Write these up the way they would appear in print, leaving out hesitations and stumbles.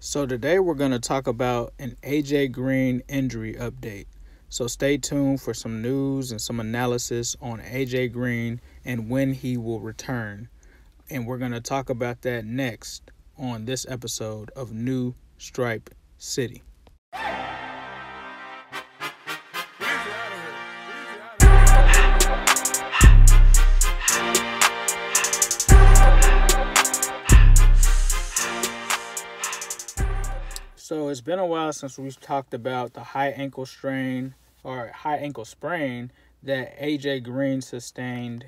So today we're going to talk about an AJ Green injury update. So stay tuned for some news and some analysis on AJ Green and when he will return. And we're going to talk about that next on this episode of New Stripe City. So it's been a while since we've talked about the high ankle strain or high ankle sprain that AJ Green sustained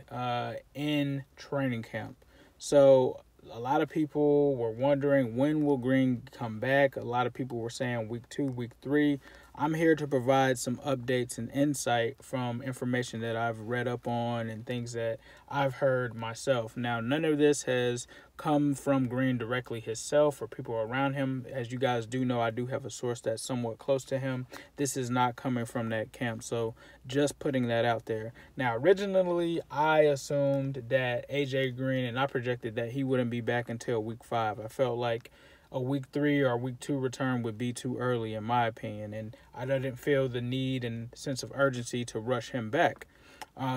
in training camp. So a lot of people were wondering, when will Green come back? A lot of people were saying week 2, week 3. I'm here to provide some updates and insight from information that I've read up on and things that I've heard myself. Now, none of this has come from Green directly himself or people around him. As you guys do know, I do have a source that's somewhat close to him. This is not coming from that camp, so just putting that out there. Now, originally, I assumed that AJ Green, and I projected that he wouldn't be back until week 5. I felt like a week 3 or a week 2 return would be too early, in my opinion, and I didn't feel the need and sense of urgency to rush him back.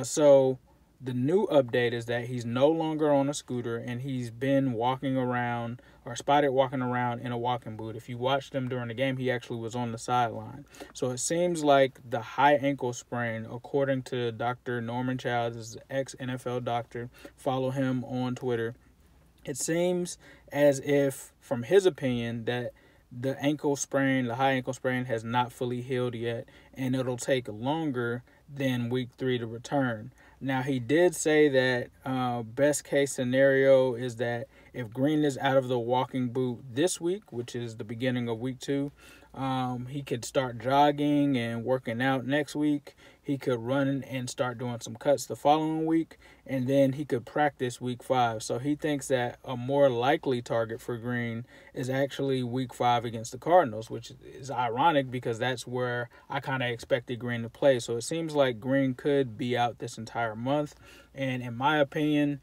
So the new update is that he's no longer on a scooter and he's been walking around or spotted walking around in a walking boot. If you watched him during the game, he actually was on the sideline. So it seems like the high ankle sprain, according to Dr. Norman Childs, ex-NFL doctor, follow him on Twitter. It seems as if, from his opinion, that the high ankle sprain has not fully healed yet, and it'll take longer than week 3 to return. Now, he did say that best case scenario is that if Green is out of the walking boot this week, which is the beginning of week 2, he could start jogging and working out next week. He could run and start doing some cuts the following week, and then he could practice week 5. So he thinks that a more likely target for Green is actually week 5 against the Cardinals, which is ironic because that's where I kind of expected Green to play. So it seems like Green could be out this entire month. And in my opinion,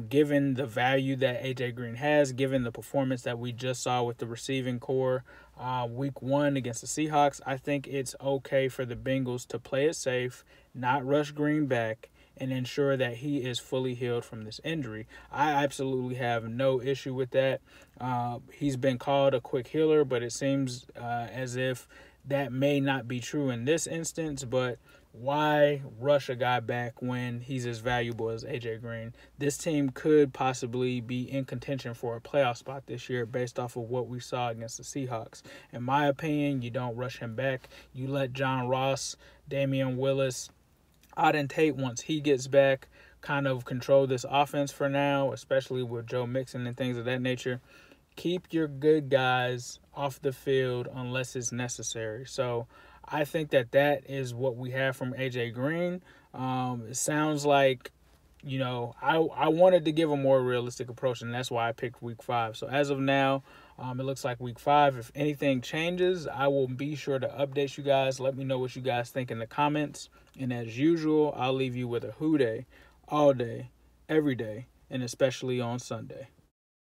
given the value that AJ Green has, given the performance that we just saw with the receiving core week 1 against the Seahawks, I think it's okay for the Bengals to play it safe, not rush Green back, and ensure that he is fully healed from this injury. I absolutely have no issue with that. He's been called a quick healer, but it seems as if that may not be true in this instance, but why rush a guy back when he's as valuable as AJ Green? This team could possibly be in contention for a playoff spot this year based off of what we saw against the Seahawks. In my opinion, you don't rush him back. You let John Ross, Damian Willis, Auden Tate, once he gets back, kind of control this offense for now, especially with Joe Mixon and things of that nature. Keep your good guys off the field unless it's necessary. So I think that is what we have from AJ Green. It sounds like, I wanted to give a more realistic approach, and that's why I picked week 5. So as of now, it looks like week 5. If anything changes, I will be sure to update you guys. Let me know what you guys think in the comments. And as usual, I'll leave you with a who day all day, every day, and especially on Sunday.